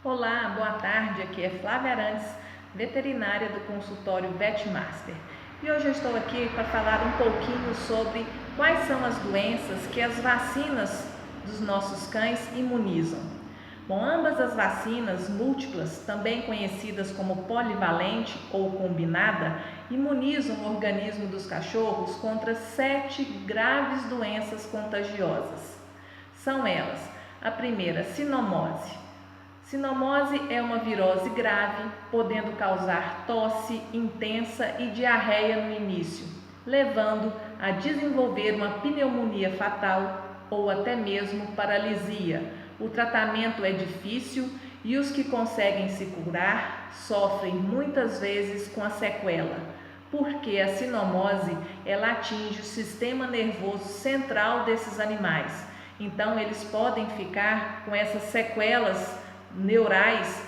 Olá, boa tarde. Aqui é Flávia Arantes, veterinária do consultório Vetmaster. E hoje eu estou aqui para falar um pouquinho sobre quais são as doenças que as vacinas dos nossos cães imunizam. Bom, ambas as vacinas múltiplas, também conhecidas como polivalente ou combinada, imunizam o organismo dos cachorros contra 7 graves doenças contagiosas. São elas: a primeira, cinomose. Cinomose é uma virose grave, podendo causar tosse intensa e diarreia no início, levando a desenvolver uma pneumonia fatal ou até mesmo paralisia. O tratamento é difícil e os que conseguem se curar sofrem muitas vezes com a sequela, porque a cinomose ela atinge o sistema nervoso central desses animais. Então eles podem ficar com essas sequelas neurais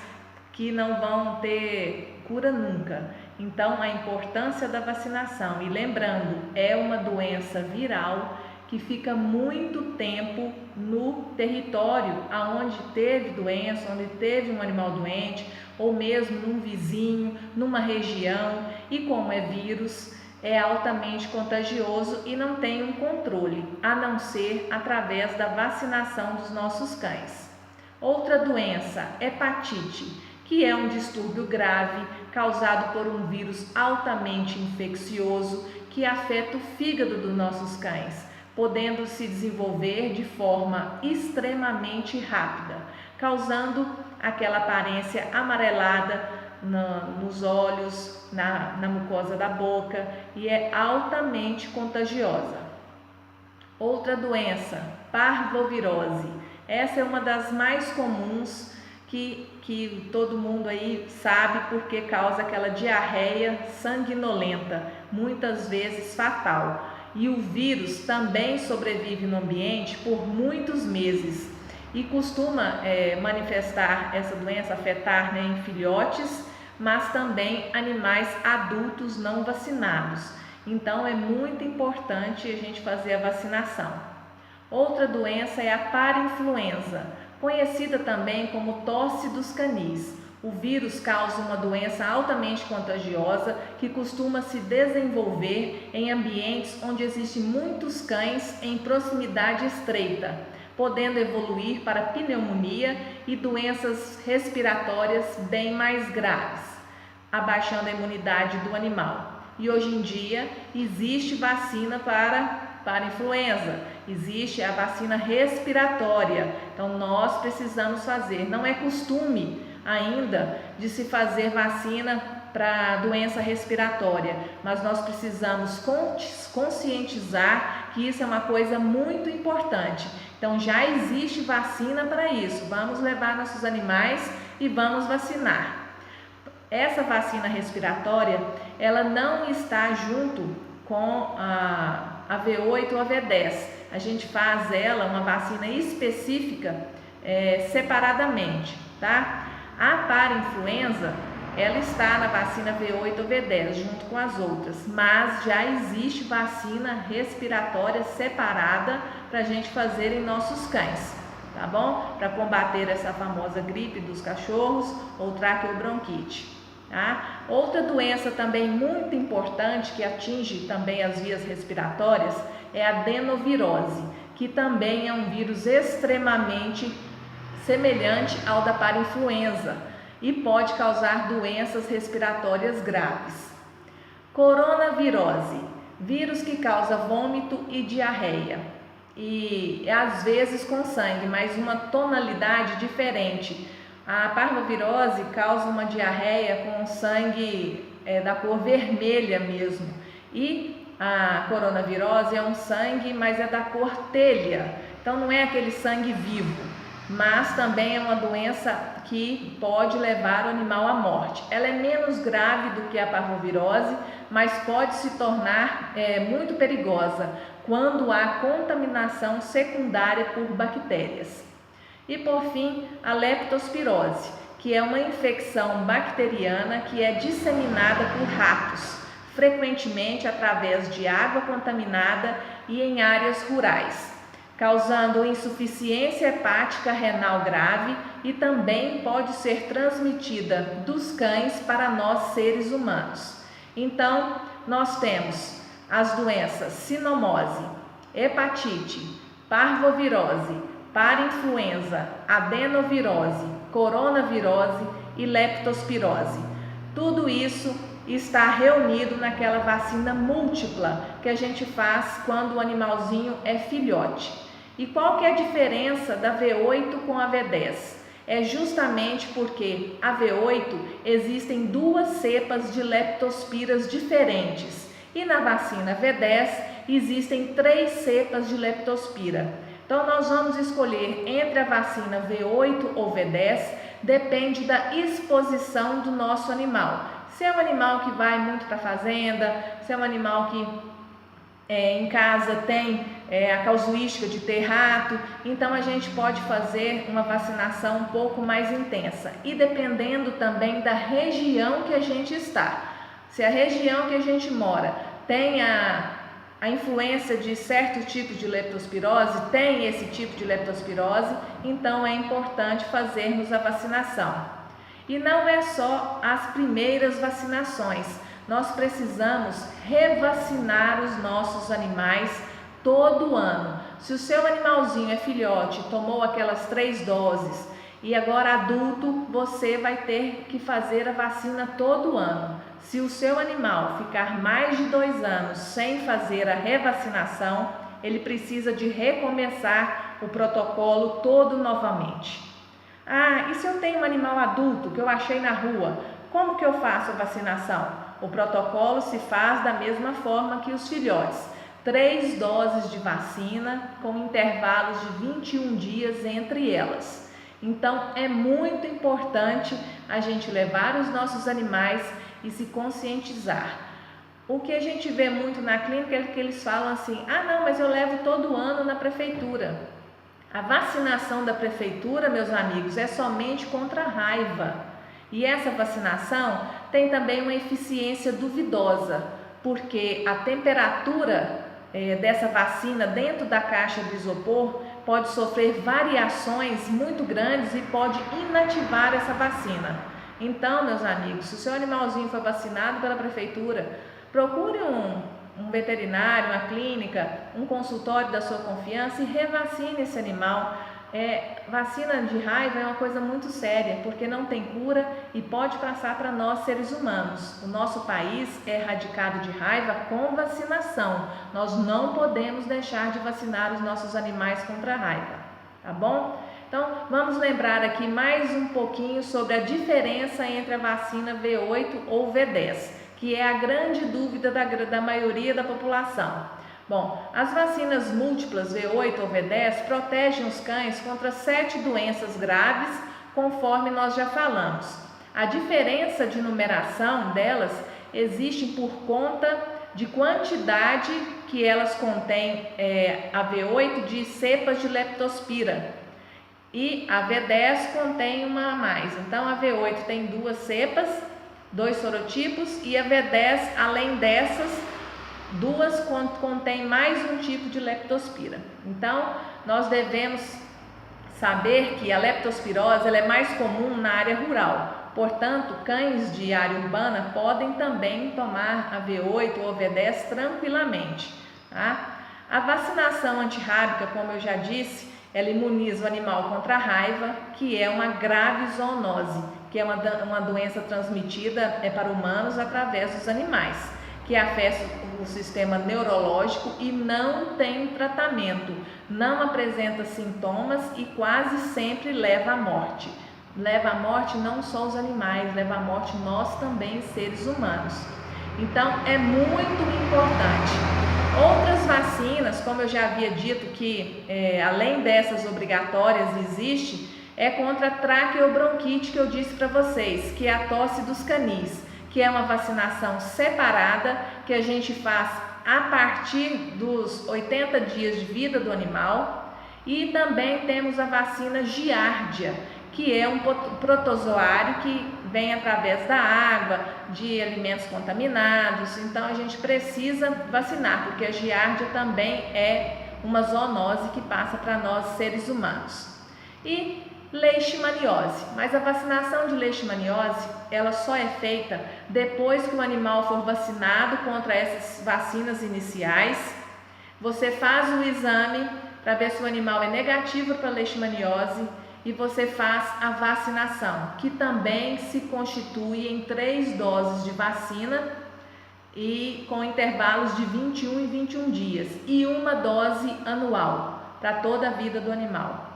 que não vão ter cura nunca. Então a importância da vacinação, e lembrando, é uma doença viral que fica muito tempo no território aonde teve doença, onde teve um animal doente, ou mesmo num vizinho, numa região, e como é vírus, é altamente contagioso e não tem um controle, a não ser através da vacinação dos nossos cães. Outra doença, hepatite, que é um distúrbio grave causado por um vírus altamente infeccioso que afeta o fígado dos nossos cães, podendo se desenvolver de forma extremamente rápida, causando aquela aparência amarelada nos olhos, na mucosa da boca, e é altamente contagiosa. Outra doença, parvovirose. Essa é uma das mais comuns que todo mundo aí sabe, porque causa aquela diarreia sanguinolenta, muitas vezes fatal. E o vírus também sobrevive no ambiente por muitos meses e costuma manifestar essa doença, afetar em filhotes, mas também animais adultos não vacinados. Então é muito importante a gente fazer a vacinação. Outra doença é a parainfluenza, conhecida também como tosse dos canis. O vírus causa uma doença altamente contagiosa que costuma se desenvolver em ambientes onde existem muitos cães em proximidade estreita, podendo evoluir para pneumonia e doenças respiratórias bem mais graves, abaixando a imunidade do animal. E hoje em dia existe vacina para influenza, existe a vacina respiratória, então nós precisamos fazer. Não é costume ainda de se fazer vacina para doença respiratória, mas nós precisamos conscientizar que isso é uma coisa muito importante. Então já existe vacina para isso, vamos levar nossos animais e vamos vacinar. Essa vacina respiratória, ela não está junto com a V8 ou a V10. A gente faz ela, uma vacina específica, separadamente, tá? A parainfluenza, ela está na vacina V8 ou V10, junto com as outras, mas já existe vacina respiratória separada para a gente fazer em nossos cães, tá bom? Para combater essa famosa gripe dos cachorros ou traqueobronquite. Tá? Outra doença também muito importante que atinge também as vias respiratórias é a adenovirose, que também é um vírus extremamente semelhante ao da parainfluenza e pode causar doenças respiratórias graves. Coronavirose, vírus que causa vômito e diarreia, e às vezes com sangue, mas uma tonalidade diferente. A parvovirose causa uma diarreia com sangue da cor vermelha mesmo, e a coronavirose é um sangue, mas é da cor telha, então não é aquele sangue vivo, mas também é uma doença que pode levar o animal à morte. Ela é menos grave do que a parvovirose, mas pode se tornar muito perigosa quando há contaminação secundária por bactérias. E por fim, a leptospirose, que é uma infecção bacteriana que é disseminada por ratos, frequentemente através de água contaminada e em áreas rurais. causando insuficiência hepática renal grave e também pode ser transmitida dos cães para nós seres humanos. Então, nós temos as doenças cinomose, hepatite, parvovirose, parainfluenza, adenovirose, coronavirose e leptospirose. Tudo isso está reunido naquela vacina múltipla que a gente faz quando o animalzinho é filhote. E qual que é a diferença da V8 com a V10? É justamente porque a V8 existem duas cepas de leptospiras diferentes e na vacina V10 existem 3 cepas de leptospira. Então nós vamos escolher entre a vacina V8 ou V10, depende da exposição do nosso animal. Se é um animal que vai muito para a fazenda, se é um animal que em casa tem a casuística de ter rato, então a gente pode fazer uma vacinação um pouco mais intensa. E dependendo também da região que a gente está. Se a região que a gente mora tem a influência de certo tipo de leptospirose, tem esse tipo de leptospirose, então é importante fazermos a vacinação. E não é só as primeiras vacinações, nós precisamos revacinar os nossos animais todo ano. Se o seu animalzinho é filhote, tomou aquelas 3 doses e agora adulto, você vai ter que fazer a vacina todo ano. Se o seu animal ficar mais de 2 anos sem fazer a revacinação, ele precisa de recomeçar o protocolo todo novamente. Ah, e se eu tenho um animal adulto que eu achei na rua, como que eu faço a vacinação? O protocolo se faz da mesma forma que os filhotes. 3 doses de vacina com intervalos de 21 dias entre elas. Então, é muito importante a gente levar os nossos animais e se conscientizar. O que a gente vê muito na clínica é que eles falam assim: ah não, mas eu levo todo ano na prefeitura. A vacinação da prefeitura, meus amigos, é somente contra a raiva. E essa vacinação tem também uma eficiência duvidosa, porque a temperatura dessa vacina dentro da caixa de isopor pode sofrer variações muito grandes e pode inativar essa vacina. Então, meus amigos, se o seu animalzinho foi vacinado pela prefeitura, procure um veterinário, uma clínica, um consultório da sua confiança e revacine esse animal. Vacina de raiva é uma coisa muito séria, porque não tem cura e pode passar para nós seres humanos. O nosso país é erradicado de raiva com vacinação. Nós não podemos deixar de vacinar os nossos animais contra a raiva, tá bom? Então, vamos lembrar aqui mais um pouquinho sobre a diferença entre a vacina V8 ou V10, que é a grande dúvida da maioria da população. Bom, as vacinas múltiplas V8 ou V10 protegem os cães contra 7 doenças graves, conforme nós já falamos. A diferença de numeração delas existe por conta de quantidade que elas contêm, a V8 de cepas de leptospira e a V10 contém uma a mais. Então a V8 tem 2 cepas, 2 sorotipos, e a V10, além dessas 2, contém mais um tipo de leptospira. Então, nós devemos saber que a leptospirose ela é mais comum na área rural. Portanto, cães de área urbana podem também tomar a V8 ou a V10 tranquilamente. Tá? A vacinação antirrábica, como eu já disse, ela imuniza o animal contra a raiva, que é uma grave zoonose, que é uma doença transmitida para humanos através dos animais, que afeta o sistema neurológico e não tem tratamento, não apresenta sintomas e quase sempre leva à morte. Leva à morte não só os animais, leva à morte nós também, seres humanos. Então, é muito importante. Outras vacinas, como eu já havia dito, que além dessas obrigatórias existe, é contra a traqueobronquite, que eu disse para vocês, que é a tosse dos canis, que é uma vacinação separada, que a gente faz a partir dos 80 dias de vida do animal. E também temos a vacina giardia, que é um protozoário que vem através da água, de alimentos contaminados. Então a gente precisa vacinar, porque a giardia também é uma zoonose que passa para nós seres humanos. E leishmaniose, mas a vacinação de leishmaniose, ela só é feita depois que o animal for vacinado contra essas vacinas iniciais. Você faz o exame para ver se o animal é negativo para leishmaniose e você faz a vacinação, que também se constitui em 3 doses de vacina e com intervalos de 21 e 21 dias e uma dose anual para toda a vida do animal.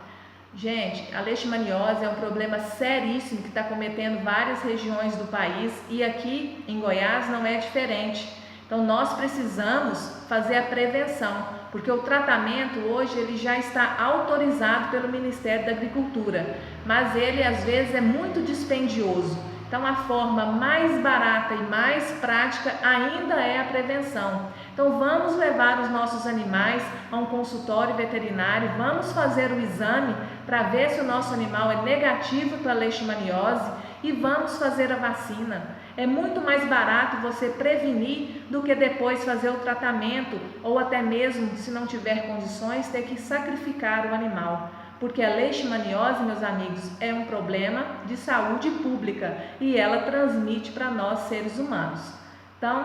Gente, a leishmaniose é um problema seríssimo que está cometendo várias regiões do país e aqui em Goiás não é diferente. Então nós precisamos fazer a prevenção, porque o tratamento hoje ele já está autorizado pelo Ministério da Agricultura, mas ele às vezes é muito dispendioso. Então a forma mais barata e mais prática ainda é a prevenção. Então vamos levar os nossos animais a um consultório veterinário, vamos fazer o exame para ver se o nosso animal é negativo para a leishmaniose e vamos fazer a vacina. É muito mais barato você prevenir do que depois fazer o tratamento ou até mesmo, se não tiver condições, ter que sacrificar o animal. Porque a leishmaniose, meus amigos, é um problema de saúde pública e ela transmite para nós seres humanos. Então,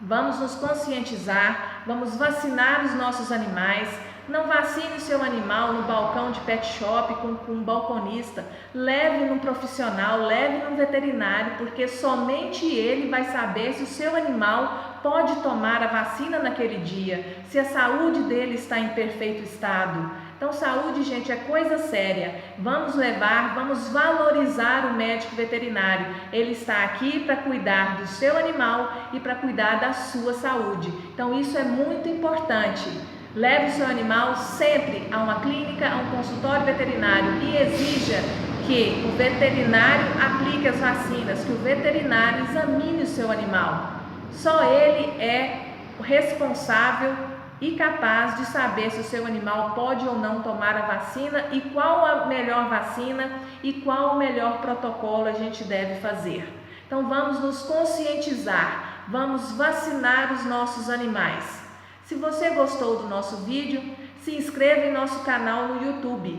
vamos nos conscientizar, vamos vacinar os nossos animais. Não vacine o seu animal no balcão de pet shop com um balconista. Leve num profissional, leve num veterinário, porque somente ele vai saber se o seu animal pode tomar a vacina naquele dia, se a saúde dele está em perfeito estado. Então, saúde, gente, é coisa séria. Vamos levar, vamos valorizar o médico veterinário. Ele está aqui para cuidar do seu animal e para cuidar da sua saúde. Então, isso é muito importante. Leve o seu animal sempre a uma clínica, a um consultório veterinário e exija que o veterinário aplique as vacinas, que o veterinário examine o seu animal. Só ele é o responsável e capaz de saber se o seu animal pode ou não tomar a vacina e qual a melhor vacina e qual o melhor protocolo a gente deve fazer. Então vamos nos conscientizar, vamos vacinar os nossos animais. Se você gostou do nosso vídeo, se inscreva em nosso canal no YouTube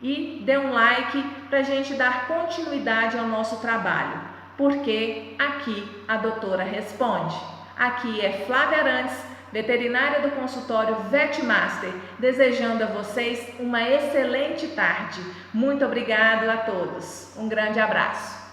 e dê um like para a gente dar continuidade ao nosso trabalho, porque aqui a doutora responde. Aqui é Flávia Arantes, veterinária do consultório VetMaster, desejando a vocês uma excelente tarde. Muito obrigado a todos. Um grande abraço.